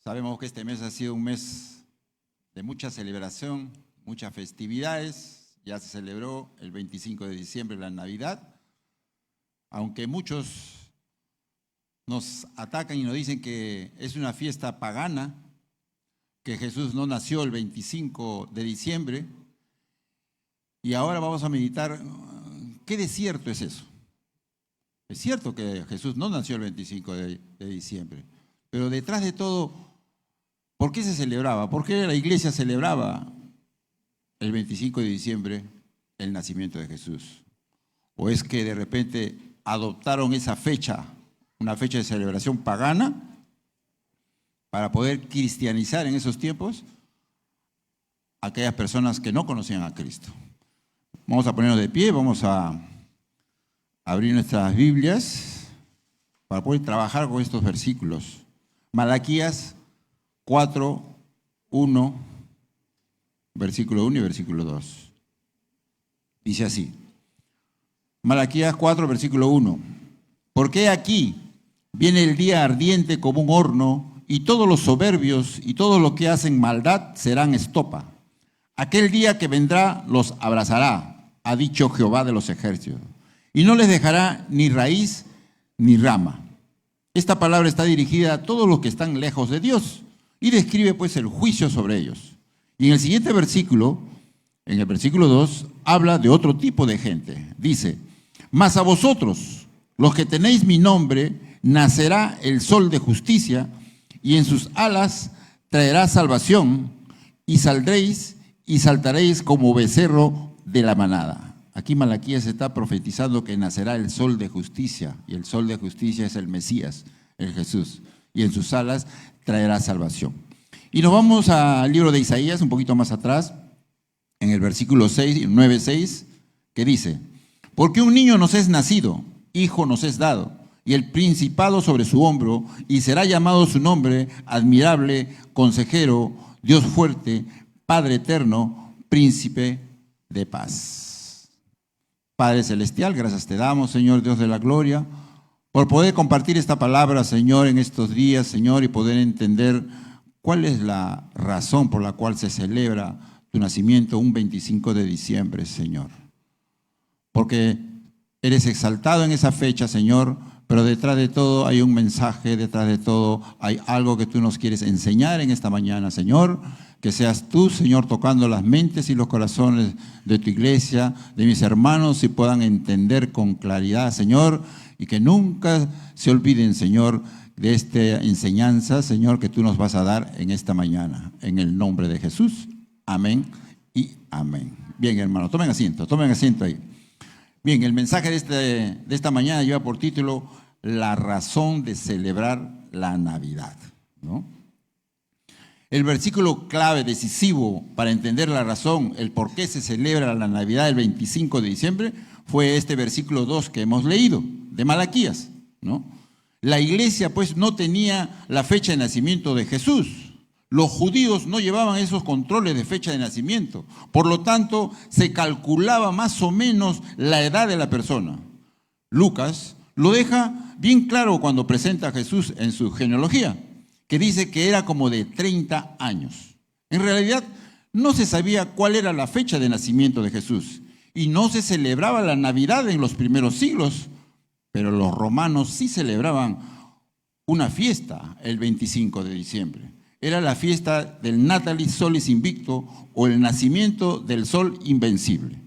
Sabemos que este mes ha sido un mes de mucha celebración, muchas festividades. Ya se celebró el 25 de diciembre la Navidad, aunque muchos nos atacan y nos dicen que es una fiesta pagana, que Jesús no nació el 25 de diciembre. Y ahora vamos a meditar, ¿qué de cierto es eso? Es cierto que Jesús no nació el 25 de diciembre, pero detrás de todo, ¿por qué se celebraba? ¿Por qué la iglesia celebraba el 25 de diciembre el nacimiento de Jesús? ¿O es que de repente adoptaron esa fecha, una fecha de celebración pagana, para poder cristianizar en esos tiempos a aquellas personas que no conocían a Cristo? Vamos a ponernos de pie, vamos a abrir nuestras Biblias para poder trabajar con estos versículos. Malaquías 4, 1, versículo 1 y versículo 2. Dice así, Malaquías 4, versículo 1. Porque aquí viene el día ardiente como un horno, y todos los soberbios y todos los que hacen maldad serán estopa. Aquel día que vendrá los abrazará, ha dicho Jehová de los ejércitos, y no les dejará ni raíz ni rama. Esta palabra está dirigida a todos los que están lejos de Dios y describe pues el juicio sobre ellos. Y en el siguiente versículo, en el versículo 2, habla de otro tipo de gente. Dice, mas a vosotros, los que tenéis mi nombre, nacerá el sol de justicia, y en sus alas traerá salvación, y saldréis y saltaréis como becerro de la manada. Aquí Malaquías está profetizando que nacerá el sol de justicia, y el sol de justicia es el Mesías, el Jesús, y en sus alas traerá salvación. Y nos vamos al libro de Isaías, un poquito más atrás, en el versículo 6, 9:6, que dice, porque un niño nos es nacido, hijo nos es dado, y el principado sobre su hombro, y será llamado su nombre, admirable, consejero, Dios fuerte, Padre eterno, príncipe de paz. Padre celestial, gracias te damos, Señor Dios de la gloria, por poder compartir esta palabra, Señor, en estos días, Señor, y poder entender cuál es la razón por la cual se celebra tu nacimiento un 25 de diciembre, Señor. Porque eres exaltado en esa fecha, Señor, pero detrás de todo hay un mensaje, detrás de todo hay algo que tú nos quieres enseñar en esta mañana, Señor. Que seas tú, Señor, tocando las mentes y los corazones de tu iglesia, de mis hermanos, y puedan entender con claridad, Señor, y que nunca se olviden, Señor, de esta enseñanza, Señor, que tú nos vas a dar en esta mañana. En el nombre de Jesús. Amén y amén. Bien, hermano, tomen asiento ahí. Bien, el mensaje de esta mañana lleva por título La razón de celebrar la Navidad, ¿no? El versículo clave, decisivo para entender la razón, el por qué se celebra la Navidad el 25 de diciembre, fue este versículo 2 que hemos leído, de Malaquías, ¿no? La iglesia pues no tenía la fecha de nacimiento de Jesús. Los judíos no llevaban esos controles de fecha de nacimiento. Por lo tanto, se calculaba más o menos la edad de la persona. Lucas lo deja bien claro cuando presenta a Jesús en su genealogía, que dice que era como de 30 años. En realidad, no se sabía cuál era la fecha de nacimiento de Jesús y no se celebraba la Navidad en los primeros siglos, pero los romanos sí celebraban una fiesta el 25 de diciembre. Era la fiesta del Natalis Solis Invicto, o el nacimiento del sol invencible.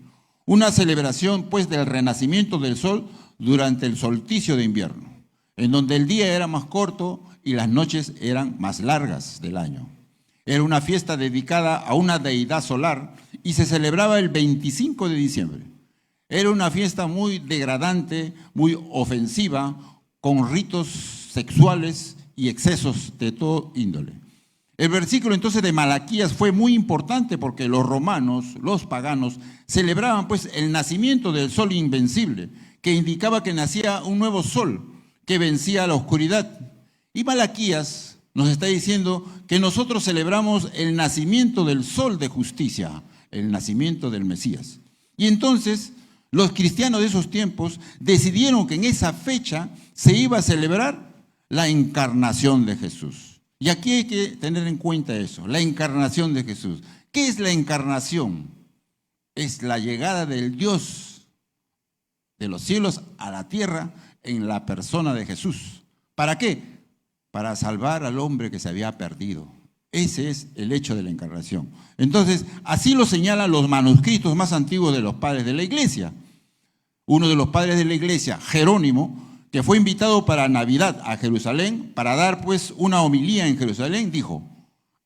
Una celebración pues del renacimiento del sol durante el solsticio de invierno, en donde el día era más corto y las noches eran más largas del año. Era una fiesta dedicada a una deidad solar y se celebraba el 25 de diciembre. Era una fiesta muy degradante, muy ofensiva, con ritos sexuales y excesos de todo índole. El versículo entonces de Malaquías fue muy importante porque los romanos, los paganos, celebraban pues el nacimiento del sol invencible, que indicaba que nacía un nuevo sol que vencía la oscuridad. Y Malaquías nos está diciendo que nosotros celebramos el nacimiento del sol de justicia, el nacimiento del Mesías. Y entonces los cristianos de esos tiempos decidieron que en esa fecha se iba a celebrar la encarnación de Jesús. Y aquí hay que tener en cuenta eso, la encarnación de Jesús. ¿Qué es la encarnación? Es la llegada del Dios de los cielos a la tierra en la persona de Jesús. ¿Para qué? Para salvar al hombre que se había perdido. Ese es el hecho de la encarnación. Entonces, así lo señalan los manuscritos más antiguos de los padres de la iglesia. Uno de los padres de la iglesia, Jerónimo, que fue invitado para Navidad a Jerusalén, para dar pues una homilía en Jerusalén, dijo: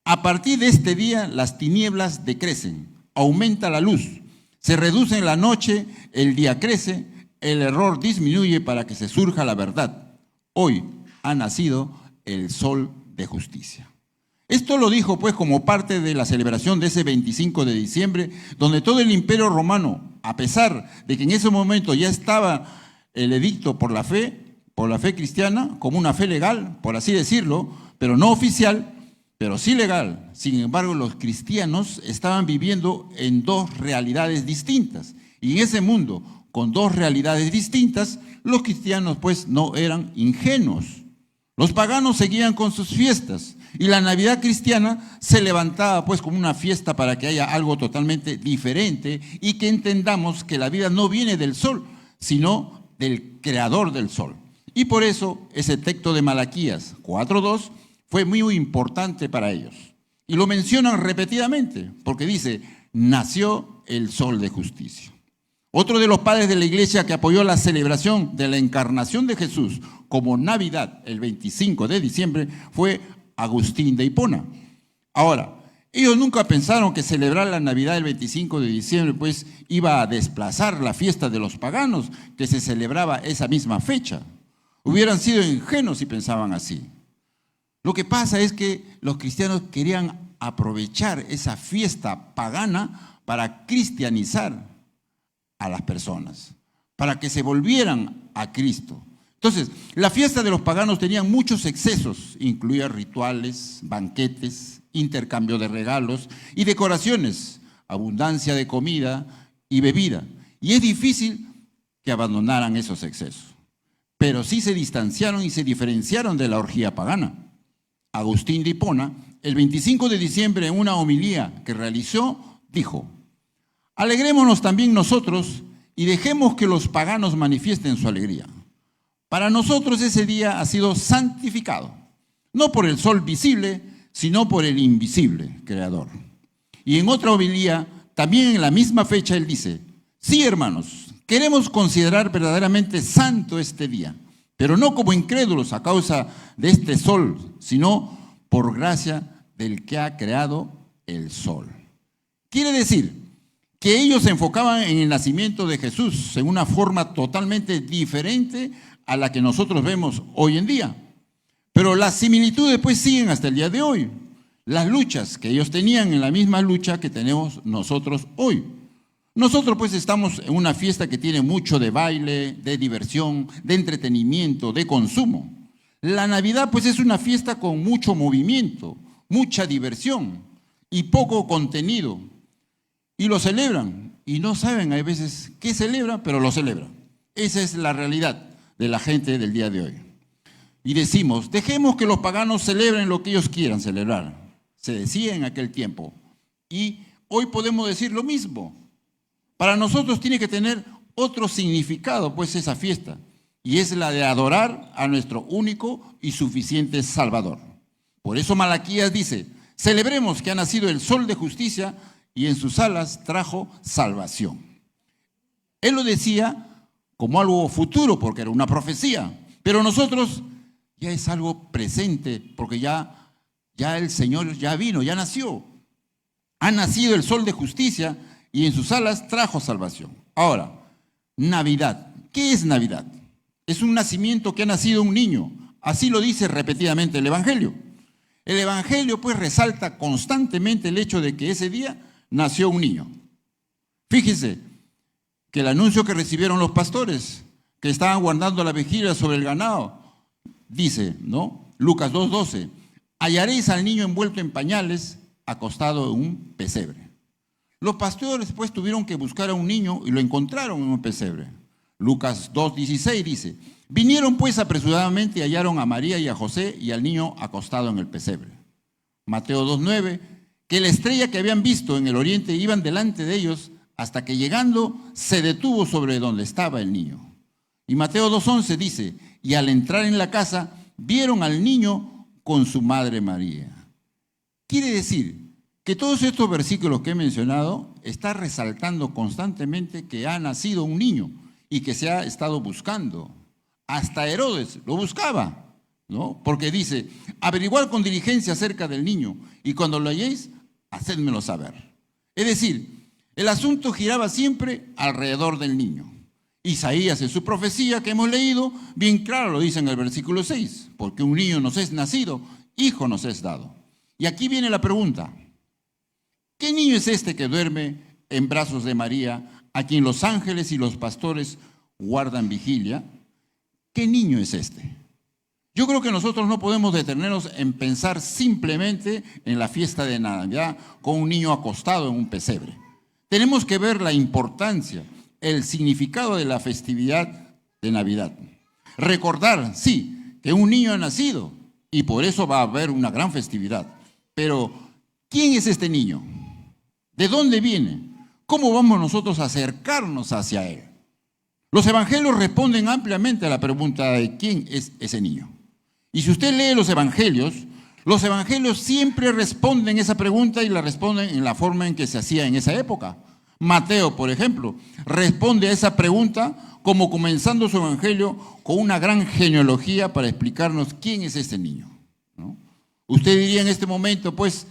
a partir de este día las tinieblas decrecen, aumenta la luz, se reduce en la noche, el día crece, el error disminuye para que se surja la verdad. Hoy ha nacido el sol de justicia. Esto lo dijo pues como parte de la celebración de ese 25 de diciembre, donde todo el imperio romano, a pesar de que en ese momento ya estaba el edicto por la fe cristiana, como una fe legal, por así decirlo, pero no oficial, pero sí legal. Sin embargo, los cristianos estaban viviendo en dos realidades distintas. Y en ese mundo, con dos realidades distintas, los cristianos pues no eran ingenuos. Los paganos seguían con sus fiestas y la Navidad cristiana se levantaba pues como una fiesta para que haya algo totalmente diferente y que entendamos que la vida no viene del sol, sino del creador del sol. Y por eso ese texto de Malaquías 4:2 fue muy importante para ellos. Y lo mencionan repetidamente porque dice: nació el sol de justicia. Otro de los padres de la iglesia que apoyó la celebración de la encarnación de Jesús como Navidad el 25 de diciembre fue Agustín de Hipona. Ahora, ellos nunca pensaron que celebrar la Navidad el 25 de diciembre pues iba a desplazar la fiesta de los paganos que se celebraba esa misma fecha. Hubieran sido ingenuos si pensaban así. Lo que pasa es que los cristianos querían aprovechar esa fiesta pagana para cristianizar a las personas, para que se volvieran a Cristo. Entonces, la fiesta de los paganos tenía muchos excesos, incluía rituales, banquetes, intercambio de regalos y decoraciones, abundancia de comida y bebida. Y es difícil que abandonaran esos excesos, pero sí se distanciaron y se diferenciaron de la orgía pagana. Agustín de Hipona, el 25 de diciembre, en una homilía que realizó, dijo: alegrémonos también nosotros y dejemos que los paganos manifiesten su alegría. Para nosotros ese día ha sido santificado, no por el sol visible, sino por el invisible Creador. Y en otra homilía, también en la misma fecha, él dice: sí, hermanos, queremos considerar verdaderamente santo este día, pero no como incrédulos a causa de este sol, sino por gracia del que ha creado el sol. Quiere decir que ellos se enfocaban en el nacimiento de Jesús en una forma totalmente diferente a la que nosotros vemos hoy en día. Pero las similitudes pues siguen hasta el día de hoy. Las luchas que ellos tenían en la misma lucha que tenemos nosotros hoy. Nosotros pues estamos en una fiesta que tiene mucho de baile, de diversión, de entretenimiento, de consumo. La Navidad pues es una fiesta con mucho movimiento, mucha diversión y poco contenido. Y lo celebran y no saben a veces qué celebran, pero lo celebran. Esa es la realidad de la gente del día de hoy. Y decimos: dejemos que los paganos celebren lo que ellos quieran celebrar. Se decía en aquel tiempo. Y hoy podemos decir lo mismo. Para nosotros tiene que tener otro significado, pues, esa fiesta. Y es la de adorar a nuestro único y suficiente Salvador. Por eso Malaquías dice: celebremos que ha nacido el sol de justicia y en sus alas trajo salvación. Él lo decía como algo futuro porque era una profecía, pero nosotros ya es algo presente porque ya el Señor ya vino, ya nació. Ha nacido el sol de justicia y en sus alas trajo salvación. Ahora, Navidad. ¿Qué es Navidad? Es un nacimiento que ha nacido un niño. Así lo dice repetidamente el Evangelio. El Evangelio pues resalta constantemente el hecho de que ese día nació un niño. Fíjense que el anuncio que recibieron los pastores que estaban guardando la vigilia sobre el ganado, dice, ¿no? Lucas 2:12, hallaréis al niño envuelto en pañales, acostado en un pesebre. Los pastores pues tuvieron que buscar a un niño y lo encontraron en un pesebre. Lucas 2:16 dice, vinieron pues apresuradamente y hallaron a María y a José y al niño acostado en el pesebre. Mateo 2:9, que la estrella que habían visto en el oriente iban delante de ellos hasta que llegando se detuvo sobre donde estaba el niño. Y Mateo 2:11 dice, y al entrar en la casa vieron al niño con su madre María. Quiere decir que todos estos versículos que he mencionado están resaltando constantemente que ha nacido un niño y que se ha estado buscando. Hasta Herodes lo buscaba, ¿no? Porque dice, averiguar con diligencia acerca del niño y cuando lo halléis, hacédmelo saber. Es decir, el asunto giraba siempre alrededor del niño. Isaías en su profecía que hemos leído, bien claro lo dice en el versículo 6, porque un niño nos es nacido, hijo nos es dado. Y aquí viene la pregunta, ¿qué niño es este que duerme en brazos de María, a quien los ángeles y los pastores guardan vigilia? ¿Qué niño es este? Yo creo que nosotros no podemos detenernos en pensar simplemente en la fiesta de Navidad con un niño acostado en un pesebre. Tenemos que ver la importancia, el significado de la festividad de Navidad. Recordar, sí, que un niño ha nacido y por eso va a haber una gran festividad. Pero, ¿quién es este niño? ¿De dónde viene? ¿Cómo vamos nosotros a acercarnos hacia él? Los evangelios responden ampliamente a la pregunta de quién es ese niño. Y si usted lee los evangelios siempre responden esa pregunta y la responden en la forma en que se hacía en esa época. Mateo, por ejemplo, responde a esa pregunta como comenzando su evangelio con una gran genealogía para explicarnos quién es este niño, ¿no? Usted diría en este momento, pues,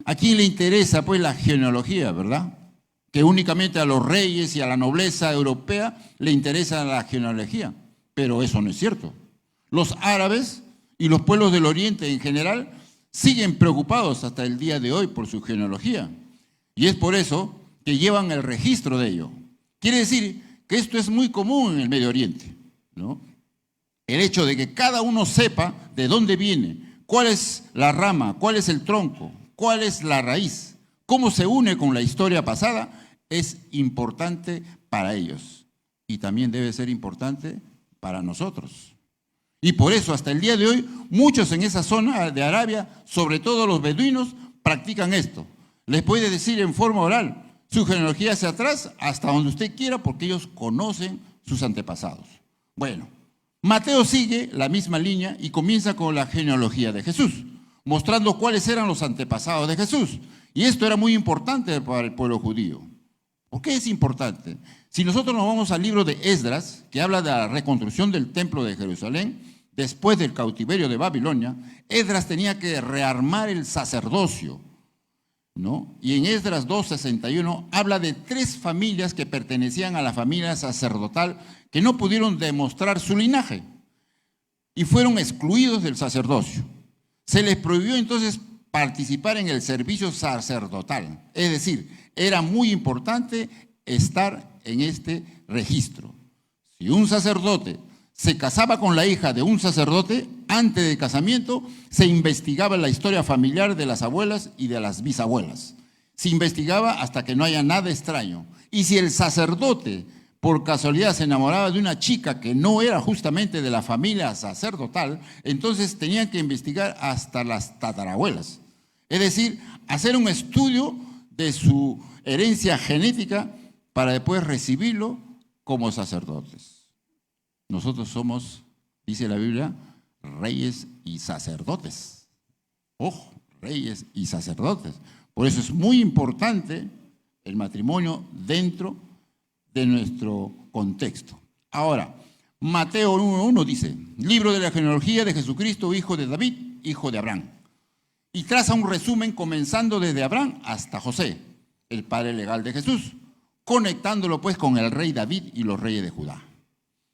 ¿a quién le interesa pues la genealogía, verdad? Que únicamente a los reyes y a la nobleza europea le interesa la genealogía. Pero eso no es cierto. Los árabes y los pueblos del Oriente en general siguen preocupados hasta el día de hoy por su genealogía. Y es por eso que llevan el registro de ello. Quiere decir que esto es muy común en el Medio Oriente, ¿no? El hecho de que cada uno sepa de dónde viene, cuál es la rama, cuál es el tronco, cuál es la raíz, cómo se une con la historia pasada, es importante para ellos. Y también debe ser importante para nosotros. Y por eso, hasta el día de hoy, muchos en esa zona de Arabia, sobre todo los beduinos, practican esto. Les puede decir en forma oral su genealogía hacia atrás, hasta donde usted quiera, porque ellos conocen sus antepasados. Bueno, Mateo sigue la misma línea y comienza con la genealogía de Jesús, mostrando cuáles eran los antepasados de Jesús. Y esto era muy importante para el pueblo judío. ¿Por qué es importante? Si nosotros nos vamos al libro de Esdras, que habla de la reconstrucción del templo de Jerusalén, después del cautiverio de Babilonia, Esdras tenía que rearmar el sacerdocio, ¿no? Y en Esdras 2:61 habla de 3 familias que pertenecían a la familia sacerdotal que no pudieron demostrar su linaje y fueron excluidos del sacerdocio. Se les prohibió entonces participar en el servicio sacerdotal, es decir, era muy importante estar en este registro. Si un sacerdote se casaba con la hija de un sacerdote, antes del casamiento se investigaba la historia familiar de las abuelas y de las bisabuelas. Se investigaba hasta que no haya nada extraño. Y si el sacerdote por casualidad se enamoraba de una chica que no era justamente de la familia sacerdotal, entonces tenían que investigar hasta las tatarabuelas. Es decir, hacer un estudio de su herencia genética para después recibirlo como sacerdotes. Nosotros somos, dice la Biblia, reyes y sacerdotes. Ojo, reyes y sacerdotes. Por eso es muy importante el matrimonio dentro de nuestro contexto. Ahora, Mateo 1:1 dice, libro de la genealogía de Jesucristo, hijo de David, hijo de Abraham. Y traza un resumen comenzando desde Abraham hasta José, el padre legal de Jesús, conectándolo pues con el rey David y los reyes de Judá.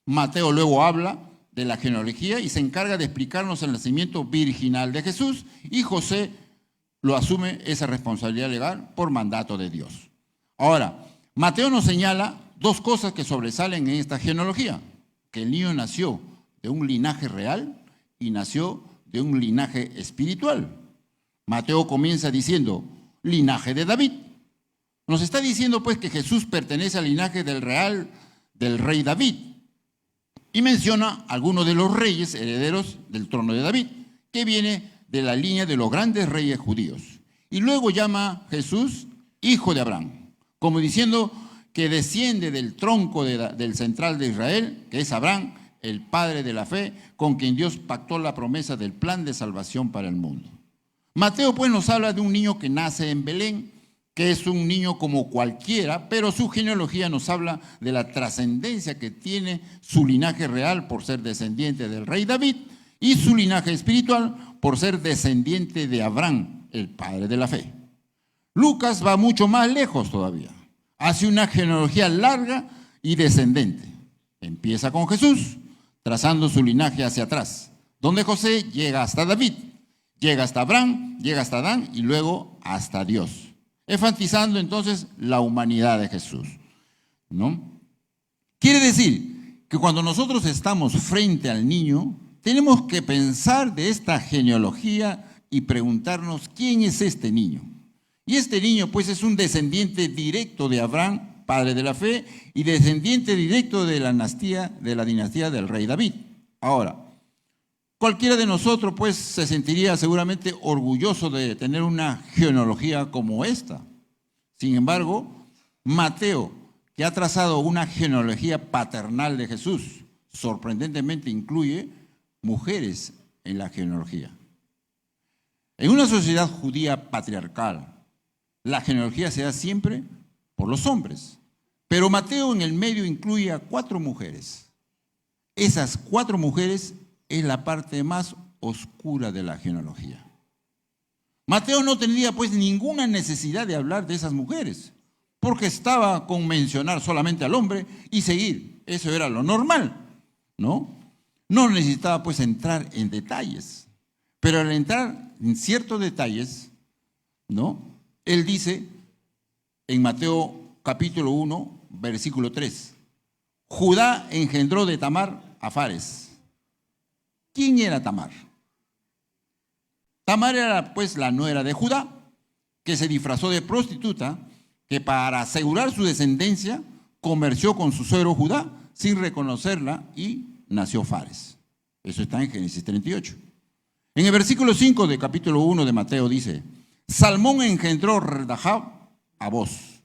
Mateo luego habla de la genealogía y se encarga de explicarnos el nacimiento virginal de Jesús, y José lo asume esa responsabilidad legal por mandato de Dios. Ahora, Mateo nos señala 2 cosas que sobresalen en esta genealogía: que el niño nació de un linaje real y nació de un linaje espiritual. Mateo comienza diciendo, linaje de David. Nos está diciendo pues que Jesús pertenece al linaje del rey David, Y menciona a algunos de los reyes herederos del trono de David, que viene de la línea de los grandes reyes judíos. Y luego llama a Jesús hijo de Abraham, como diciendo que desciende del tronco del central de Israel, que es Abraham, el padre de la fe, con quien Dios pactó la promesa del plan de salvación para el mundo. Mateo pues nos habla de un niño que nace en Belén, que es un niño como cualquiera, pero su genealogía nos habla de la trascendencia que tiene su linaje real por ser descendiente del rey David y su linaje espiritual por ser descendiente de Abraham, el padre de la fe. Lucas va mucho más lejos todavía. Hace una genealogía larga y descendente. Empieza con Jesús, trazando su linaje hacia atrás, donde José llega hasta David, llega hasta Abraham, llega hasta Adán y luego hasta Dios, enfatizando entonces la humanidad de Jesús, ¿no? Quiere decir que cuando nosotros estamos frente al niño, tenemos que pensar de esta genealogía y preguntarnos quién es este niño. Y este niño pues es un descendiente directo de Abraham, padre de la fe, y descendiente directo de la dinastía del rey David. Ahora, cualquiera de nosotros pues se sentiría seguramente orgulloso de tener una genealogía como esta. Sin embargo, Mateo, que ha trazado una genealogía paternal de Jesús, sorprendentemente incluye mujeres en la genealogía. En una sociedad judía patriarcal, la genealogía se da siempre por los hombres, pero Mateo en el medio incluye a 4 mujeres. Esas 4 mujeres es la parte más oscura de la genealogía. Mateo no tenía pues ninguna necesidad de hablar de esas mujeres, porque estaba con mencionar solamente al hombre y seguir. Eso era lo normal, ¿no? No necesitaba pues entrar en detalles, pero al entrar en ciertos detalles, ¿no? Él dice en Mateo capítulo 1, versículo 3, Judá engendró de Tamar a Fares. ¿Quién era Tamar? Tamar era pues la nuera de Judá, que se disfrazó de prostituta, que para asegurar su descendencia comerció con su suegro Judá sin reconocerla y nació Fares. Eso está en Génesis 38. En el versículo 5 del capítulo 1 de Mateo dice, Salmón engendró Rahab a Boz.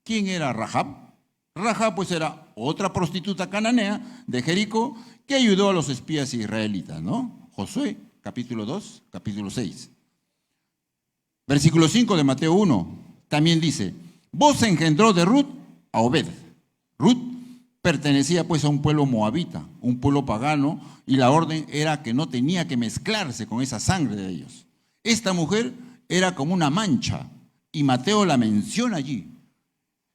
¿Quién era Rahab? Rahab pues era otra prostituta cananea de Jericó que ayudó a los espías israelitas, ¿no? Josué, capítulo 2, capítulo 6. Versículo 5 de Mateo 1 también dice, Boz engendró de Ruth a Obed. Ruth pertenecía pues a un pueblo moabita, un pueblo pagano, y la orden era que no tenía que mezclarse con esa sangre de ellos. Esta mujer era como una mancha, y Mateo la menciona allí.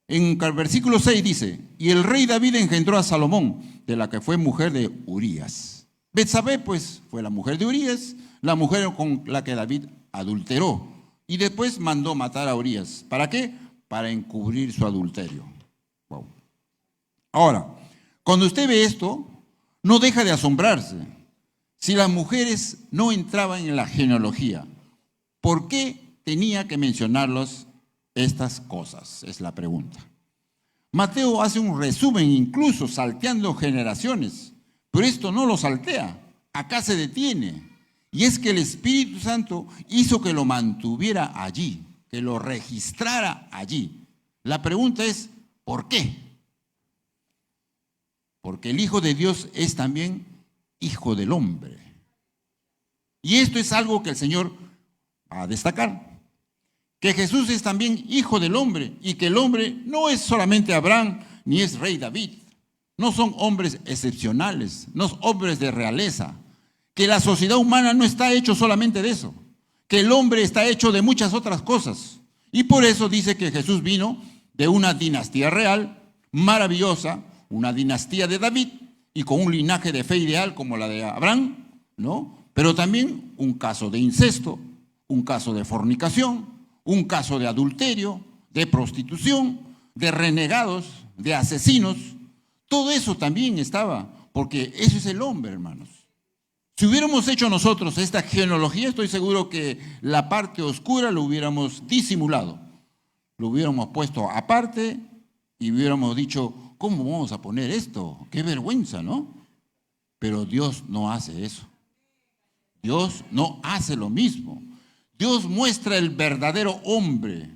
En el versículo 6 dice, y el rey David engendró a Salomón, de la que fue mujer de Urías. Betsabé, pues, fue la mujer de Urías, la mujer con la que David adulteró, y después mandó matar a Urías. ¿Para qué? Para encubrir su adulterio. Wow. Ahora, cuando usted ve esto, no deja de asombrarse. Si las mujeres no entraban en la genealogía, ¿por qué tenía que mencionarlos estas cosas? Es la pregunta. Mateo hace un resumen, incluso salteando generaciones, pero esto no lo saltea, acá se detiene. Y es que el Espíritu Santo hizo que lo mantuviera allí, que lo registrara allí. La pregunta es, ¿por qué? Porque el Hijo de Dios es también Hijo del hombre. Y esto es algo que el Señor va a destacar. Que Jesús es también Hijo del hombre y que el hombre no es solamente Abraham ni es rey David. No son hombres excepcionales, no son hombres de realeza. Que la sociedad humana no está hecho solamente de eso. Que el hombre está hecho de muchas otras cosas. Y por eso dice que Jesús vino de una dinastía real, maravillosa, una dinastía de David y con un linaje de fe ideal como la de Abraham, ¿no? Pero también un caso de incesto, un caso de fornicación, un caso de adulterio, de prostitución, de renegados, de asesinos. Todo eso también estaba, porque eso es el hombre, hermanos. Si hubiéramos hecho nosotros esta genealogía, estoy seguro que la parte oscura lo hubiéramos disimulado. Lo hubiéramos puesto aparte y hubiéramos dicho, ¿cómo vamos a poner esto? Qué vergüenza, ¿no? Pero Dios no hace eso. Dios no hace lo mismo. Dios muestra el verdadero hombre,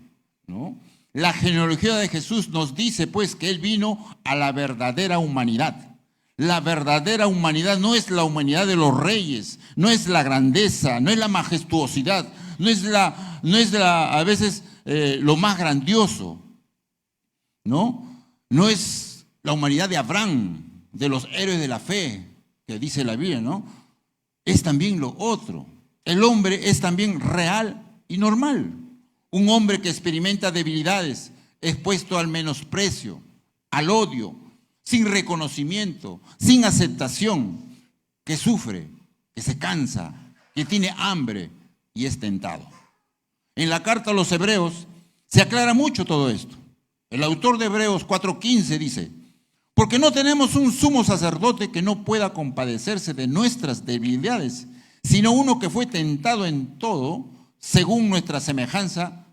¿no? La genealogía de Jesús nos dice pues que Él vino a la verdadera humanidad. La verdadera humanidad no es la humanidad de los reyes, no es la grandeza, no es la majestuosidad, no es a veces lo más grandioso, ¿no? No es la humanidad de Abraham, de los héroes de la fe, que dice la Biblia, ¿no? Es también lo otro. El hombre es también real y normal. Un hombre que experimenta debilidades, expuesto al menosprecio, al odio, sin reconocimiento, sin aceptación, que sufre, que se cansa, que tiene hambre y es tentado. En la carta a los Hebreos se aclara mucho todo esto. El autor de Hebreos 4:15 dice: porque no tenemos un sumo sacerdote que no pueda compadecerse de nuestras debilidades, sino uno que fue tentado en todo, según nuestra semejanza,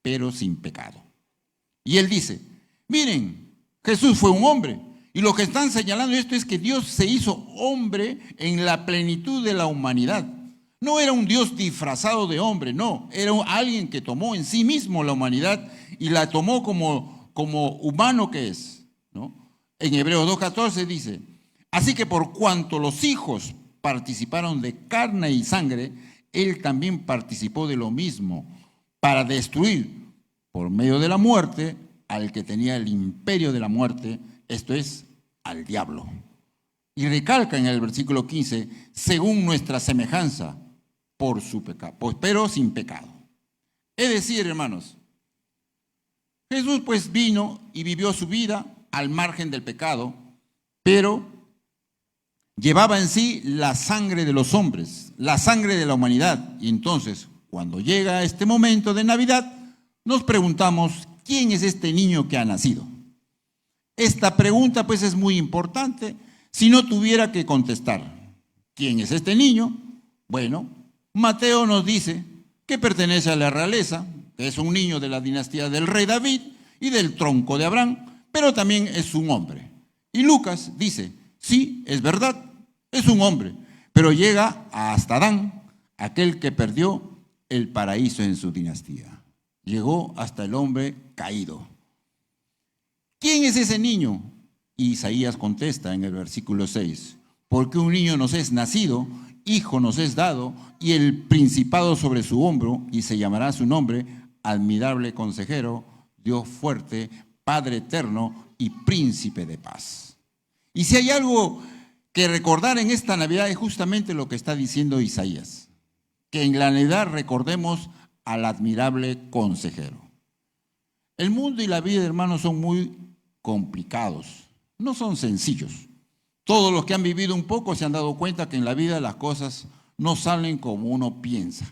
pero sin pecado. Y él dice, miren, Jesús fue un hombre. Y lo que están señalando esto es que Dios se hizo hombre en la plenitud de la humanidad. No era un Dios disfrazado de hombre, no. Era alguien que tomó en sí mismo la humanidad y la tomó como humano que es, ¿no? En Hebreos 2:14 dice, así que por cuanto los hijos participaron de carne y sangre, Él también participó de lo mismo, para destruir por medio de la muerte al que tenía el imperio de la muerte, esto es, al diablo. Y recalca en el versículo 15, según nuestra semejanza, por su pecado, pero sin pecado. Es decir, hermanos, Jesús pues vino y vivió su vida al margen del pecado, pero llevaba en sí la sangre de los hombres, la sangre de la humanidad. Y entonces, cuando llega este momento de Navidad, nos preguntamos, ¿quién es este niño que ha nacido? Esta pregunta pues es muy importante. Si no tuviera que contestar, ¿quién es este niño? Bueno, Mateo nos dice que pertenece a la realeza, que es un niño de la dinastía del rey David y del tronco de Abraham, pero también es un hombre. Y Lucas dice, sí, es verdad, es un hombre, pero llega hasta Adán, aquel que perdió el paraíso en su dinastía. Llegó hasta el hombre caído. ¿Quién es ese niño? Y Isaías contesta en el versículo 6, porque un niño nos es nacido, hijo nos es dado, y el principado sobre su hombro, y se llamará su nombre, admirable consejero, Dios fuerte, Padre eterno y príncipe de paz. Y si hay algo que recordar en esta Navidad es justamente lo que está diciendo Isaías, que en la Navidad recordemos al admirable consejero. El mundo y la vida, hermanos, son muy complicados, no son sencillos. Todos los que han vivido un poco se han dado cuenta que en la vida las cosas no salen como uno piensa,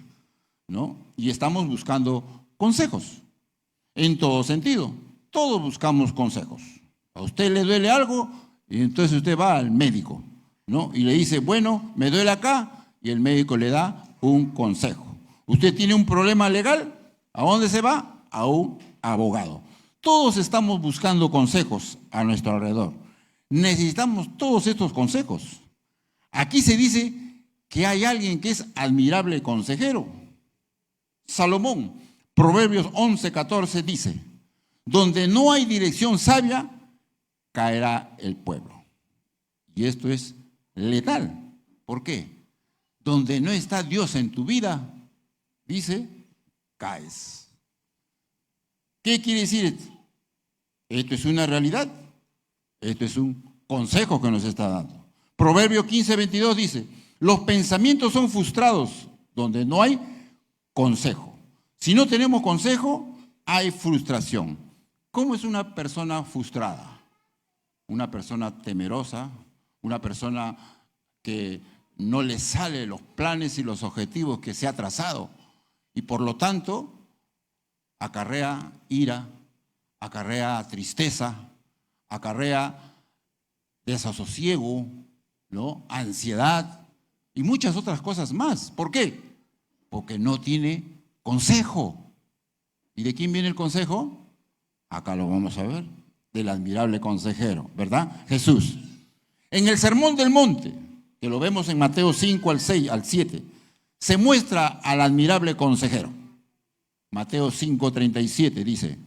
¿no? Y estamos buscando consejos en todo sentido. Todos buscamos consejos. A usted le duele algo y entonces usted va al médico, ¿no? Y le dice, bueno, me duele acá, y el médico le da un consejo. Usted tiene un problema legal, ¿a dónde se va? A un abogado. Todos estamos buscando consejos a nuestro alrededor. Necesitamos todos estos consejos. Aquí se dice que hay alguien que es admirable consejero. Salomón, Proverbios 11:14 dice, donde no hay dirección sabia, caerá el pueblo. Y esto es letal. ¿Por qué? Donde no está Dios en tu vida, dice, caes. ¿Qué quiere decir esto? Esto es una realidad. Esto es un consejo que nos está dando. Proverbio 15:22 dice, los pensamientos son frustrados donde no hay consejo. Si no tenemos consejo, hay frustración. ¿Cómo es una persona frustrada? Una persona temerosa, una persona que no le salen los planes y los objetivos que se ha trazado y por lo tanto acarrea ira, acarrea tristeza, acarrea desasosiego, ¿no? Ansiedad y muchas otras cosas más. ¿Por qué? Porque no tiene consejo. ¿Y de quién viene el consejo? Acá lo vamos a ver, del admirable consejero, ¿verdad? Jesús. En el Sermón del Monte, que lo vemos en Mateo 5 al 6, al 7, se muestra al admirable consejero. Mateo 5:37 dice: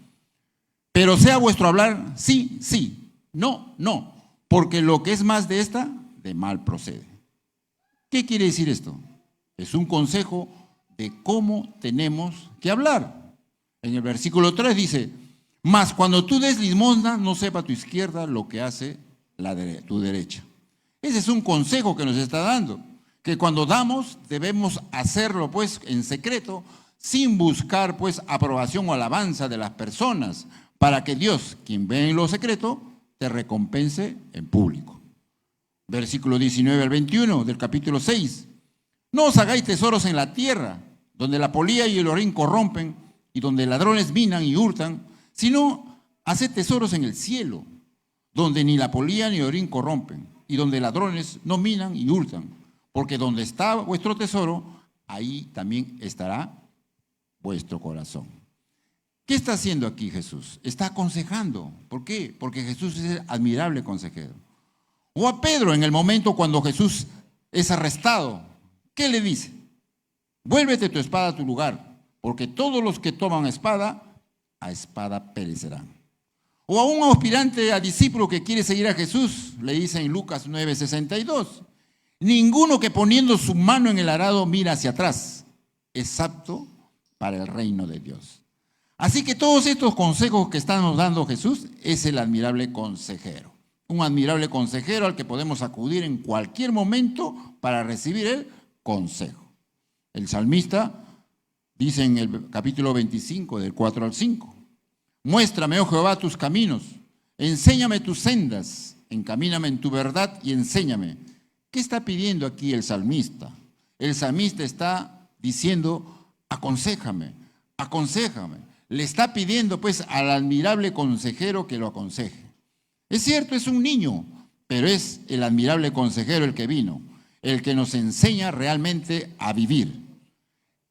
pero sea vuestro hablar sí, sí, no, no, porque lo que es más de esta, de mal procede. ¿Qué quiere decir esto? Es un consejo de cómo tenemos que hablar. En el versículo 3 dice: mas cuando tú des limosna, no sepa tu izquierda lo que hace tu derecha. Ese es un consejo que nos está dando, que cuando damos debemos hacerlo pues en secreto, sin buscar pues aprobación o alabanza de las personas, para que Dios, quien ve en lo secreto, te recompense en público. Versículo 19 al 21 del capítulo 6. No os hagáis tesoros en la tierra, donde la polilla y el orín corrompen, y donde ladrones minan y hurtan, sino haced tesoros en el cielo, donde ni la polilla ni el orín corrompen, y donde ladrones no minan y hurtan, porque donde está vuestro tesoro, ahí también estará vuestro corazón. ¿Qué está haciendo aquí Jesús? Está aconsejando. ¿Por qué? Porque Jesús es el admirable consejero. O a Pedro, en el momento cuando Jesús es arrestado, ¿qué le dice? Vuélvete tu espada a tu lugar, porque todos los que toman espada, a espada perecerán. O a un aspirante a discípulo que quiere seguir a Jesús, le dice en Lucas 9:62, ninguno que poniendo su mano en el arado mira hacia atrás es apto para el reino de Dios. Así que todos estos consejos que estamos dando Jesús es el admirable consejero. Un admirable consejero al que podemos acudir en cualquier momento para recibir el consejo. El salmista dice en el capítulo 25, del 4 al 5, muéstrame, oh Jehová, tus caminos, enséñame tus sendas, encamíname en tu verdad y enséñame. ¿Qué está pidiendo aquí el salmista? El salmista está diciendo, aconséjame, aconséjame. Le está pidiendo pues al admirable consejero que lo aconseje. Es cierto, es un niño, pero es el admirable consejero el que vino, el que nos enseña realmente a vivir.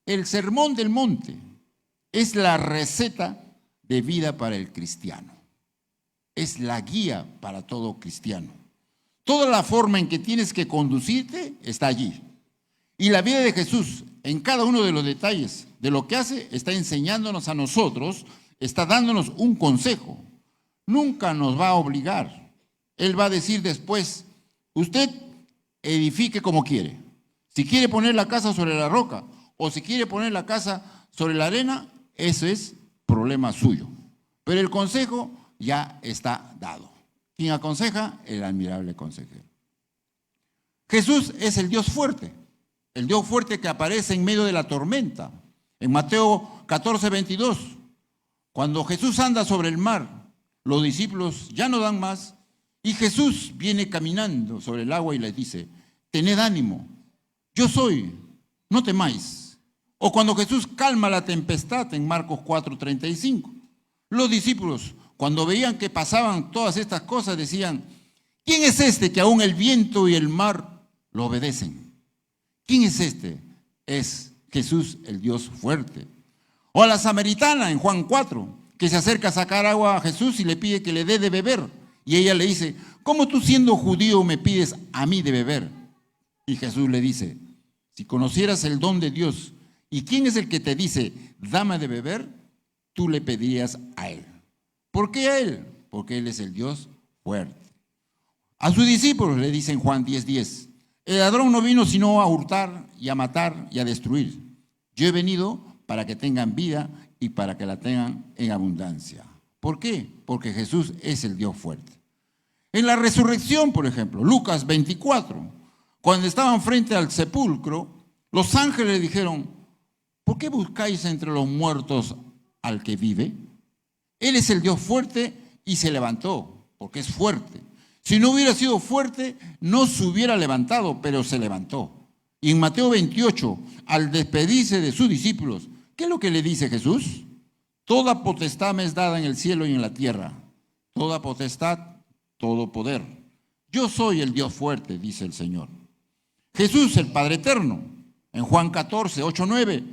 El Sermón del Monte es la receta de vida para el cristiano. Es la guía para todo cristiano. Toda la forma en que tienes que conducirte está allí. Y la vida de Jesús, en cada uno de los detalles de lo que hace, está enseñándonos a nosotros, está dándonos un consejo. Nunca nos va a obligar. Él va a decir después, usted edifique como quiere. Si quiere poner la casa sobre la roca o si quiere poner la casa sobre la arena, eso es problema suyo. Pero el consejo ya está dado. ¿Quién aconseja? El admirable consejero. Jesús es el Dios fuerte. El Dios fuerte que aparece en medio de la tormenta. En Mateo 14:22, cuando Jesús anda sobre el mar, los discípulos ya no dan más y Jesús viene caminando sobre el agua y les dice, tened ánimo, yo soy, no temáis. O cuando Jesús calma la tempestad en Marcos 4:35, los discípulos, cuando veían que pasaban todas estas cosas, decían, ¿quién es este que aún el viento y el mar lo obedecen? ¿Quién es este? Es Jesús, el Dios fuerte. O a la samaritana en Juan 4, que se acerca a sacar agua a Jesús y le pide que le dé de beber. Y ella le dice, ¿cómo tú siendo judío me pides a mí de beber? Y Jesús le dice, si conocieras el don de Dios y quién es el que te dice, dame de beber, tú le pedirías a él. ¿Por qué a él? Porque él es el Dios fuerte. A sus discípulos le dice en Juan 10:10, el ladrón no vino sino a hurtar y a matar y a destruir. Yo he venido para que tengan vida y para que la tengan en abundancia. ¿Por qué? Porque Jesús es el Dios fuerte. En la resurrección, por ejemplo, Lucas 24, cuando estaban frente al sepulcro, los ángeles le dijeron, ¿por qué buscáis entre los muertos al que vive? Él es el Dios fuerte y se levantó, porque es fuerte. Si no hubiera sido fuerte, no se hubiera levantado, pero se levantó. Y en Mateo 28, al despedirse de sus discípulos, ¿qué es lo que le dice Jesús? Toda potestad me es dada en el cielo y en la tierra. Toda potestad, todo poder. Yo soy el Dios fuerte, dice el Señor. Jesús, el Padre eterno, en Juan 14, 8, 9,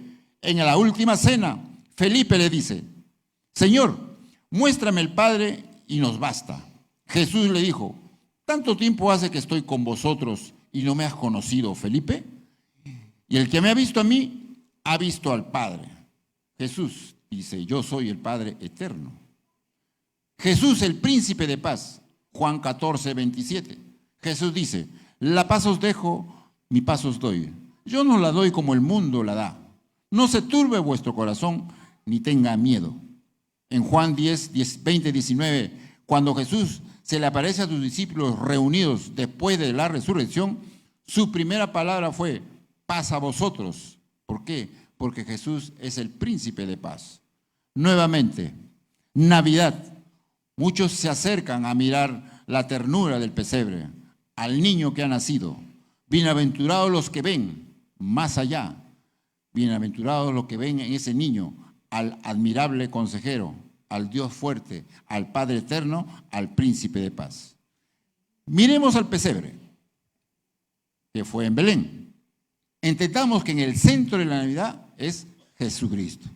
en la última cena, Felipe le dice, Señor, muéstrame el Padre y nos basta. Jesús le dijo, tanto tiempo hace que estoy con vosotros y no me has conocido, Felipe? Y el que me ha visto a mí, ha visto al Padre. Jesús dice, yo soy el Padre eterno. Jesús, el príncipe de paz, Juan 14, 27. Jesús dice, la paz os dejo, mi paz os doy. Yo no la doy como el mundo la da. No se turbe vuestro corazón, ni tenga miedo. En Juan 20, 19, cuando Jesús se le aparece a sus discípulos reunidos después de la resurrección, su primera palabra fue, paz a vosotros. ¿Por qué? Porque Jesús es el príncipe de paz. Nuevamente, Navidad. Muchos se acercan a mirar la ternura del pesebre, al niño que ha nacido. Bienaventurados los que ven más allá. Bienaventurados los que ven en ese niño al admirable consejero, al Dios fuerte, al Padre eterno, al príncipe de paz. Miremos al pesebre, que fue en Belén. Entendamos que en el centro de la Navidad es Jesucristo.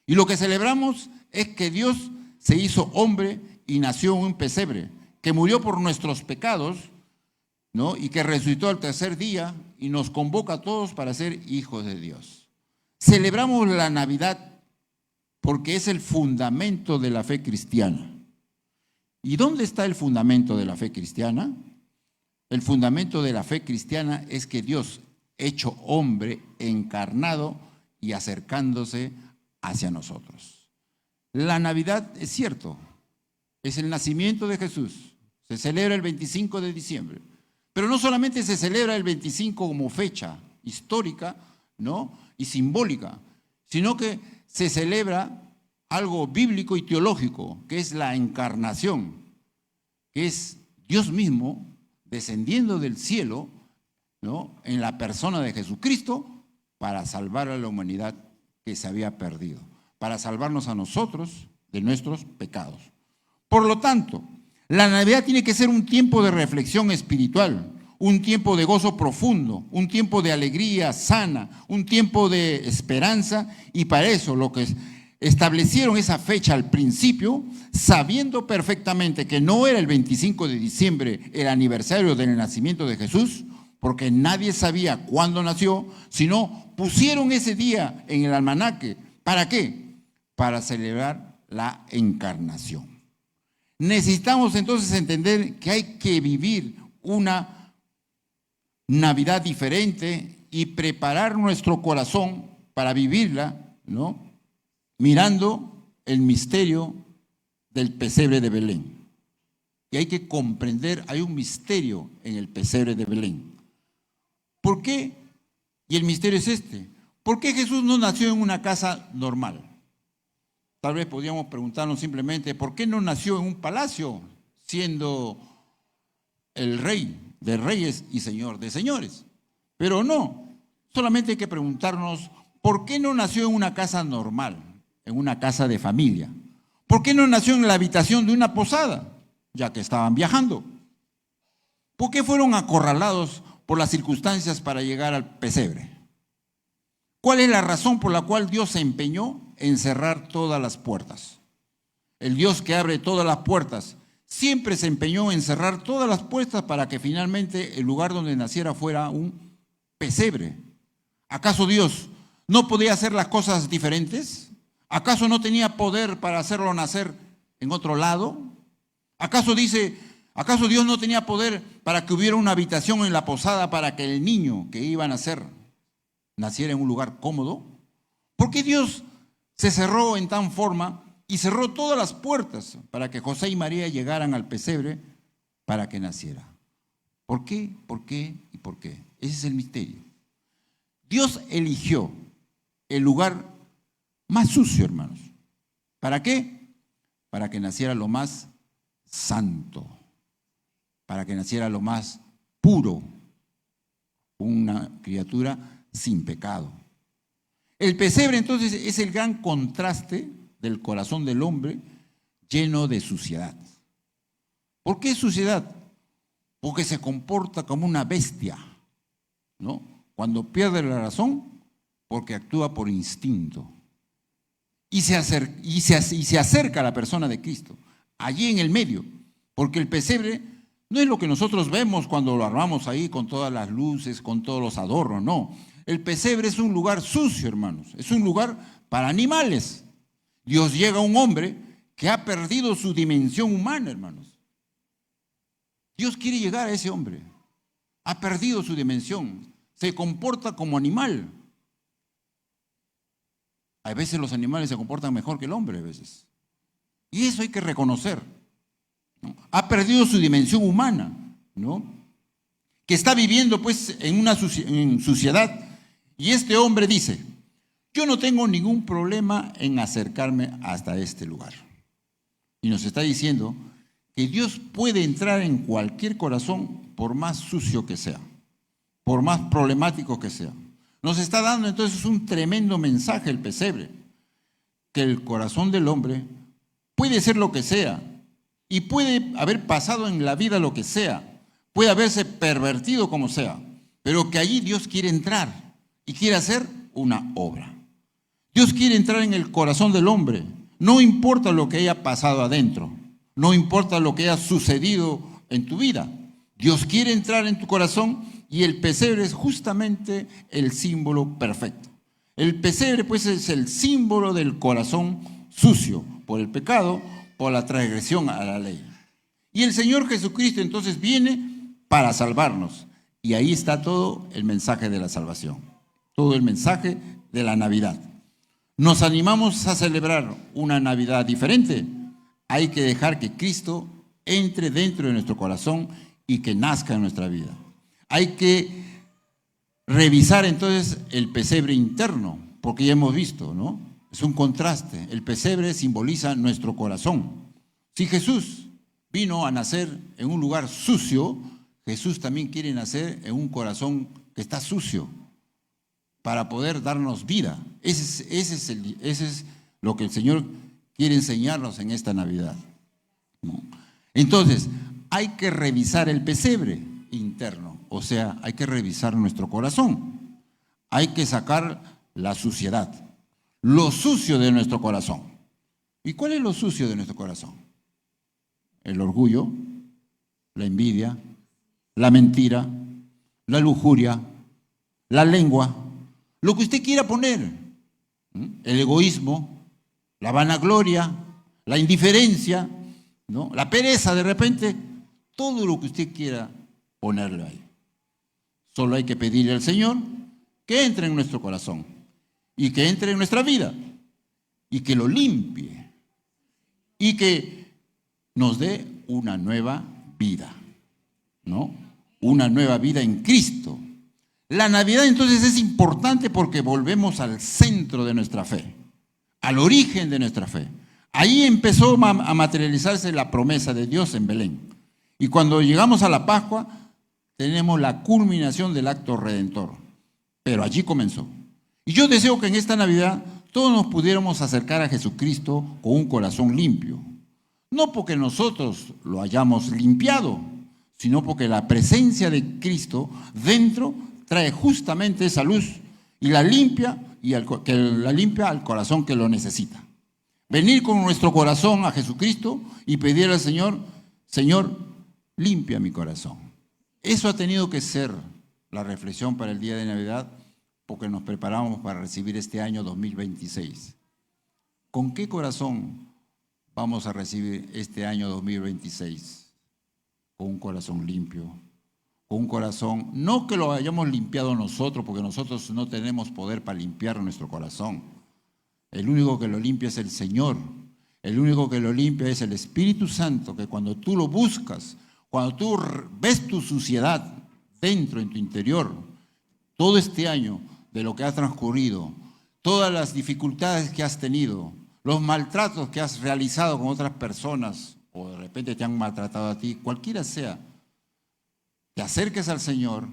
Y lo que celebramos es que Dios se hizo hombre y nació en un pesebre, que murió por nuestros pecados, ¿no? Y que resucitó al tercer día y nos convoca a todos para ser hijos de Dios. Celebramos la Navidad porque es el fundamento de la fe cristiana. ¿Y dónde está el fundamento de la fe cristiana? El fundamento de la fe cristiana es que Dios, hecho hombre, encarnado y acercándose hacia nosotros. La Navidad es cierto, es el nacimiento de Jesús. Se celebra el 25 de diciembre. Pero no solamente se celebra el 25 como fecha histórica, ¿no? Y simbólica, sino que se celebra algo bíblico y teológico, que es la encarnación, que es Dios mismo descendiendo del cielo, ¿no? En la persona de Jesucristo para salvar a la humanidad que se había perdido, para salvarnos a nosotros de nuestros pecados. Por lo tanto, la Navidad tiene que ser un tiempo de reflexión espiritual, un tiempo de gozo profundo, un tiempo de alegría sana, un tiempo de esperanza, y para eso lo que establecieron esa fecha al principio, sabiendo perfectamente que no era el 25 de diciembre el aniversario del nacimiento de Jesús, porque nadie sabía cuándo nació, sino pusieron ese día en el almanaque. ¿Para qué? Para celebrar la encarnación. Necesitamos entonces entender que hay que vivir una Navidad diferente y preparar nuestro corazón para vivirla, ¿no? Mirando el misterio del pesebre de Belén. Y hay que comprender, hay un misterio en el pesebre de Belén. ¿Por qué? Y el misterio es este. ¿Por qué Jesús no nació en una casa normal? Tal vez podríamos preguntarnos simplemente, ¿por qué no nació en un palacio siendo el rey de reyes y señor de señores? Pero no, solamente hay que preguntarnos, ¿por qué no nació en una casa normal, en una casa de familia? ¿Por qué no nació en la habitación de una posada, ya que estaban viajando? ¿Por qué fueron acorralados por las circunstancias para llegar al pesebre? ¿Cuál es la razón por la cual Dios se empeñó en cerrar todas las puertas? El Dios que abre todas las puertas siempre se empeñó en cerrar todas las puertas para que finalmente el lugar donde naciera fuera un pesebre. ¿Acaso Dios no podía hacer las cosas diferentes? ¿Acaso no tenía poder para hacerlo nacer en otro lado? ¿Acaso Dios no tenía poder para que hubiera una habitación en la posada para que el niño que iba a nacer naciera en un lugar cómodo? ¿Por qué Dios se cerró en tan forma y cerró todas las puertas para que José y María llegaran al pesebre para que naciera? ¿Por qué? ¿Por qué? ¿Y por qué? Ese es el misterio. Dios eligió el lugar más sucio, hermanos. ¿Para qué? Para que naciera lo más santo, para que naciera lo más puro, una criatura sin pecado. El pesebre entonces es el gran contraste del corazón del hombre lleno de suciedad. ¿Por qué suciedad? Porque se comporta como una bestia, ¿no? Cuando pierde la razón, porque actúa por instinto. Y se acerca a la persona de Cristo, allí en el medio, porque el pesebre No es lo que nosotros vemos cuando lo armamos ahí con todas las luces, con todos los adornos, no. El pesebre es un lugar sucio, hermanos. Es un lugar para animales. Dios llega a un hombre que ha perdido su dimensión humana, hermanos. Dios quiere llegar a ese hombre. Ha perdido su dimensión. Se comporta como animal. A veces los animales se comportan mejor que el hombre, a veces. Y eso hay que reconocer, ¿no? Ha perdido su dimensión humana, ¿no? Que está viviendo pues en una suciedad. Y este hombre dice, yo no tengo ningún problema en acercarme hasta este lugar. Y nos está diciendo que Dios puede entrar en cualquier corazón por más sucio que sea, por más problemático que sea. Nos está dando entonces un tremendo mensaje el pesebre, que el corazón del hombre puede ser lo que sea y puede haber pasado en la vida lo que sea, puede haberse pervertido como sea, pero que allí Dios quiere entrar y quiere hacer una obra. Dios quiere entrar en el corazón del hombre, no importa lo que haya pasado adentro, no importa lo que haya sucedido en tu vida. Dios quiere entrar en tu corazón y el pesebre es justamente el símbolo perfecto. El pesebre pues es el símbolo del corazón sucio por el pecado, por la transgresión a la ley. Y el Señor Jesucristo entonces viene para salvarnos. Y ahí está todo el mensaje de la salvación, todo el mensaje de la Navidad. Nos animamos a celebrar una Navidad diferente. Hay que dejar que Cristo entre dentro de nuestro corazón y que nazca en nuestra vida. Hay que revisar entonces el pesebre interno, porque ya hemos visto, ¿no? Es un contraste. El pesebre simboliza nuestro corazón. Si Jesús vino a nacer en un lugar sucio, Jesús también quiere nacer en un corazón que está sucio para poder darnos vida. Ese es lo que el Señor quiere enseñarnos en esta Navidad, ¿no? Entonces, hay que revisar el pesebre interno, o sea, hay que revisar nuestro corazón. Hay que sacar la suciedad, lo sucio de nuestro corazón. ¿Y cuál es lo sucio de nuestro corazón? El orgullo, la envidia, la mentira, la lujuria, la lengua, lo que usted quiera poner, el egoísmo, la vanagloria, la indiferencia, ¿no? La pereza de repente, todo lo que usted quiera ponerle ahí. Solo hay que pedirle al Señor que entre en nuestro corazón y que entre en nuestra vida y que lo limpie y que nos dé una nueva vida, ¿no? Una nueva vida en Cristo. La Navidad entonces es importante porque volvemos al centro de nuestra fe, al origen de nuestra fe. Ahí empezó a materializarse la promesa de Dios en Belén. Y cuando llegamos a la Pascua, tenemos la culminación del acto redentor. Pero allí comenzó. Y yo deseo que en esta Navidad todos nos pudiéramos acercar a Jesucristo con un corazón limpio. No porque nosotros lo hayamos limpiado, sino porque la presencia de Cristo dentro trae justamente esa luz y la limpia, al corazón que lo necesita. Venir con nuestro corazón a Jesucristo y pedirle al Señor, Señor, limpia mi corazón. Eso ha tenido que ser la reflexión para el día de Navidad, porque nos preparamos para recibir este año 2026. ¿Con qué corazón vamos a recibir este año 2026? Con un corazón limpio, con un corazón, no que lo hayamos limpiado nosotros, porque nosotros no tenemos poder para limpiar nuestro corazón. El único que lo limpia es el Señor. El único que lo limpia es el Espíritu Santo, que cuando tú lo buscas, cuando tú ves tu suciedad dentro, en tu interior, todo este año de lo que ha transcurrido, todas las dificultades que has tenido, los maltratos que has realizado con otras personas, o de repente te han maltratado a ti, cualquiera sea, te acerques al Señor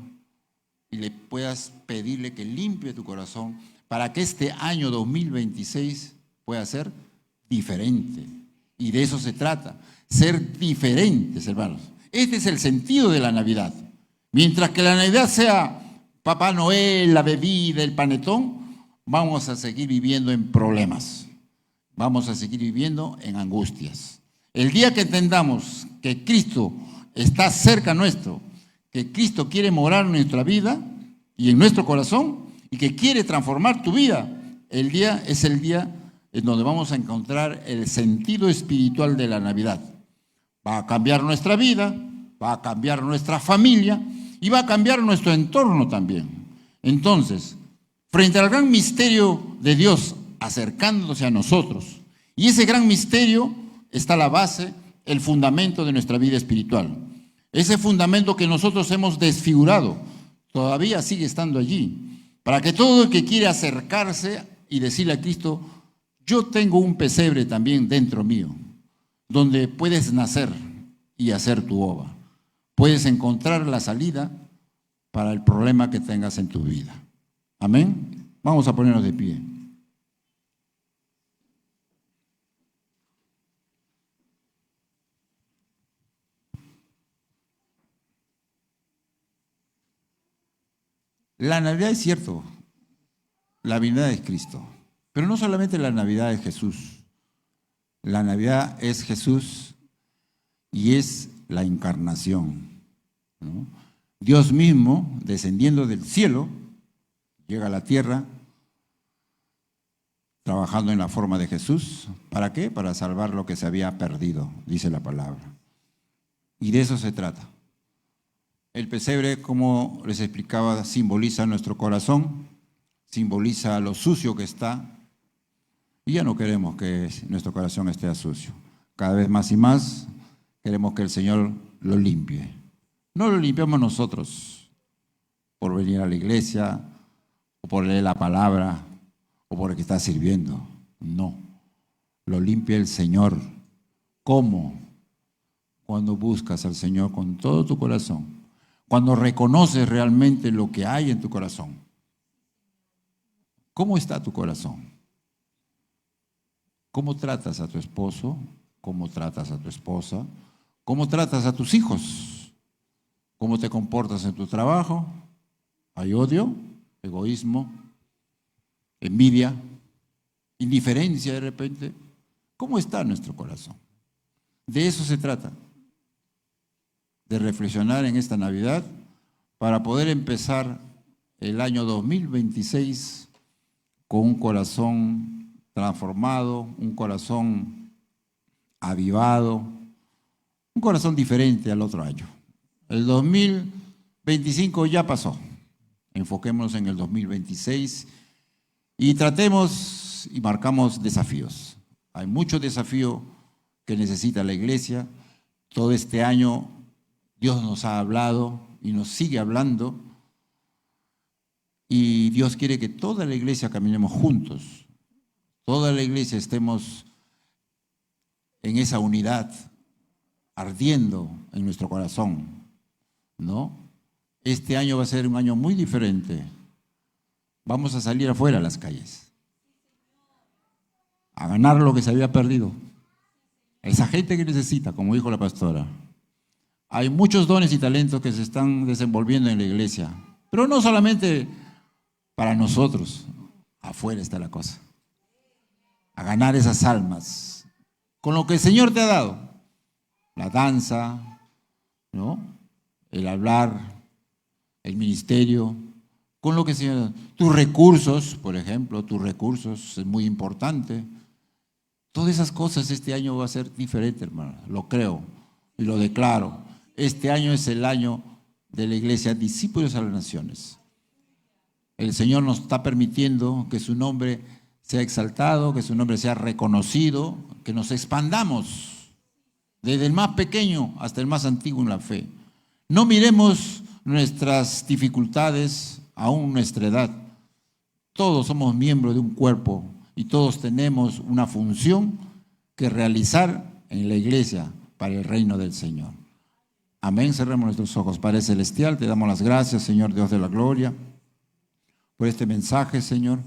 y le puedas pedirle que limpie tu corazón para que este año 2026 pueda ser diferente. Y de eso se trata, ser diferentes, hermanos. Este es el sentido de la Navidad. Mientras que la Navidad sea Papá Noel, la bebida, el panetón, vamos a seguir viviendo en problemas. Vamos a seguir viviendo en angustias. El día que entendamos que Cristo está cerca nuestro, que Cristo quiere morar en nuestra vida y en nuestro corazón y que quiere transformar tu vida. El día es el día en donde vamos a encontrar el sentido espiritual de la Navidad. Va a cambiar nuestra vida, va a cambiar nuestra familia y va a cambiar nuestro entorno también. Entonces, frente al gran misterio de Dios acercándose a nosotros, y ese gran misterio está la base, el fundamento de nuestra vida espiritual. Ese fundamento que nosotros hemos desfigurado todavía sigue estando allí, para que todo el que quiere acercarse y decirle a Cristo, yo tengo un pesebre también dentro mío, donde puedes nacer y hacer tu obra. Puedes encontrar la salida para el problema que tengas en tu vida. Amén. Vamos a ponernos de pie. La Navidad es cierto, la Navidad es Cristo, pero no solamente la Navidad es Jesús. La Navidad es Jesús y es la encarnación, ¿no? Dios mismo, descendiendo del cielo, llega a la tierra, trabajando en la forma de Jesús. ¿Para qué? Para salvar lo que se había perdido, dice la palabra. Y de eso se trata. El pesebre, como les explicaba, simboliza nuestro corazón, simboliza lo sucio que está, y ya no queremos que nuestro corazón esté sucio. Cada vez más y más queremos que el Señor lo limpie. No lo limpiamos nosotros por venir a la iglesia, o por leer la palabra, o por el que está sirviendo. No, lo limpia el Señor. ¿Cómo? Cuando buscas al Señor con todo tu corazón. Cuando reconoces realmente lo que hay en tu corazón. ¿Cómo está tu corazón? ¿Cómo tratas a tu esposo? ¿Cómo tratas a tu esposa? ¿Cómo tratas a tus hijos? ¿Cómo te comportas en tu trabajo? ¿Hay odio, egoísmo, envidia, indiferencia de repente? ¿Cómo está nuestro corazón? De eso se trata. De reflexionar en esta Navidad para poder empezar el año 2026 con un corazón transformado, un corazón avivado, un corazón diferente al otro año. El 2025 ya pasó, enfoquémonos en el 2026 y tratemos y marcamos desafíos. Hay muchos desafíos que necesita la iglesia. Todo este año Dios nos ha hablado y nos sigue hablando y Dios quiere que toda la iglesia caminemos juntos, toda la iglesia estemos en esa unidad, ardiendo en nuestro corazón, ¿no? Este año va a ser un año muy diferente. Vamos a salir afuera a las calles, a ganar lo que se había perdido. Esa gente que necesita, como dijo la pastora. Hay muchos dones y talentos que se están desenvolviendo en la iglesia, pero no solamente para nosotros, afuera está la cosa. A ganar esas almas, con lo que el Señor te ha dado, la danza, ¿no? El hablar, el ministerio, con lo que el Señor ha dado. Tus recursos, por ejemplo, tus recursos es muy importante. Todas esas cosas este año va a ser diferente, hermano, lo creo y lo declaro. Este año es el año de la iglesia Discípulos a las Naciones. El Señor nos está permitiendo que su nombre sea exaltado, que su nombre sea reconocido, que nos expandamos desde el más pequeño hasta el más antiguo en la fe. No miremos nuestras dificultades, aún nuestra edad. Todos somos miembros de un cuerpo y todos tenemos una función que realizar en la iglesia para el reino del Señor. Amén. Cerremos nuestros ojos. Padre Celestial, te damos las gracias, Señor Dios de la gloria, por este mensaje, Señor.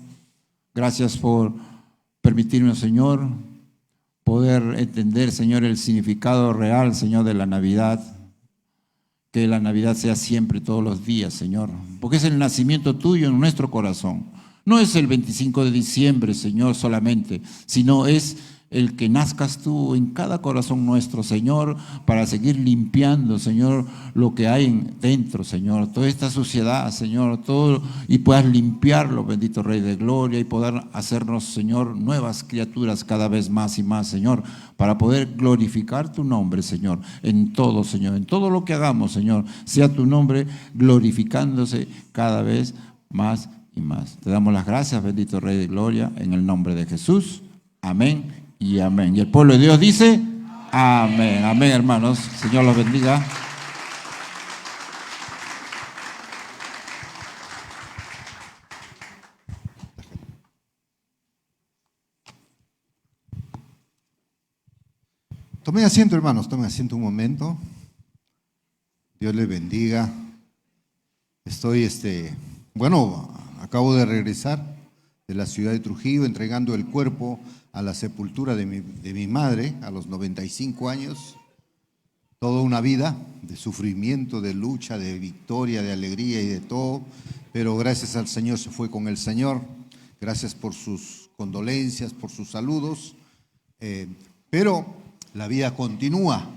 Gracias por permitirnos, Señor, poder entender, Señor, el significado real, Señor, de la Navidad. Que la Navidad sea siempre, todos los días, Señor, porque es el nacimiento tuyo en nuestro corazón. No es el 25 de diciembre, Señor, solamente, sino es el que nazcas tú en cada corazón nuestro, Señor, para seguir limpiando, Señor, lo que hay dentro, Señor, toda esta suciedad, Señor, todo, y puedas limpiarlo, bendito Rey de Gloria, y poder hacernos, Señor, nuevas criaturas cada vez más y más, Señor, para poder glorificar tu nombre, Señor, en todo, Señor, en todo lo que hagamos, Señor, sea tu nombre glorificándose cada vez más y más. Te damos las gracias, bendito Rey de Gloria, en el nombre de Jesús. Amén y amén. Y el pueblo de Dios dice, amén. Amén, hermanos. Señor los bendiga. Tomen asiento, hermanos, tomen asiento un momento. Dios les bendiga. Estoy, acabo de regresar de la ciudad de Trujillo entregando el cuerpo a la sepultura de mi madre a los 95 años. Toda una vida de sufrimiento, de lucha, de victoria, de alegría y de todo. Pero gracias al Señor se fue con el Señor. Gracias por sus condolencias, por sus saludos. Pero la vida continúa.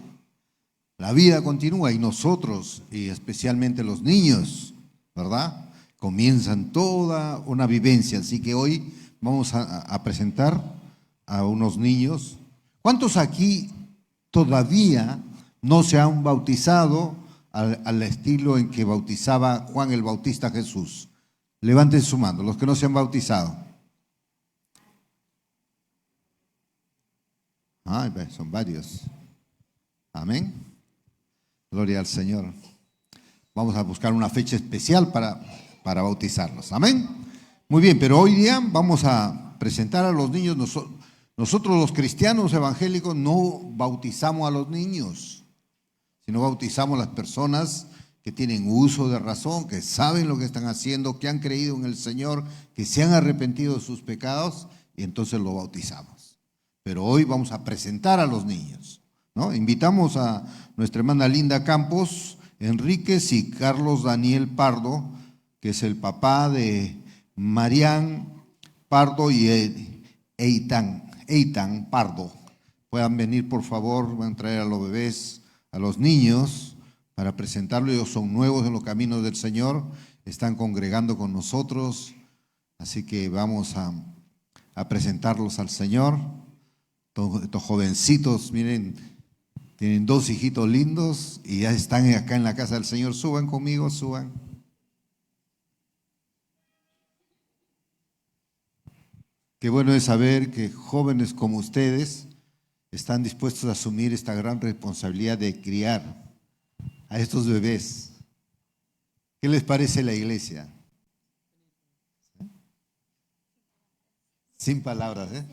La vida continúa y nosotros, y especialmente los niños, ¿verdad? Comienzan toda una vivencia. Así que hoy vamos a presentar a unos niños. ¿Cuántos aquí todavía no se han bautizado al estilo en que bautizaba Juan el Bautista a Jesús? Levanten su mano, los que no se han bautizado. Son varios. Amén. Gloria al Señor. Vamos a buscar una fecha especial para bautizarlos. Amén. Muy bien, pero hoy día vamos a presentar a los niños. Nosotros los cristianos evangélicos no bautizamos a los niños, sino bautizamos a las personas que tienen uso de razón, que saben lo que están haciendo, que han creído en el Señor, que se han arrepentido de sus pecados y entonces lo bautizamos. Pero hoy vamos a presentar a los niños, ¿no? Invitamos a nuestra hermana Linda Campos Enríquez y Carlos Daniel Pardo, que es el papá de Marián Pardo y Eitan Pardo. Puedan venir, por favor, van a traer a los bebés, a los niños, para presentarlos. Ellos son nuevos en los caminos del Señor, están congregando con nosotros, así que vamos a presentarlos al Señor. Estos jovencitos, miren, tienen dos hijitos lindos y ya están acá en la casa del Señor. Suban conmigo, suban. Qué bueno es saber que jóvenes como ustedes están dispuestos a asumir esta gran responsabilidad de criar a estos bebés. ¿Qué les parece la iglesia? Sin palabras, ¿eh?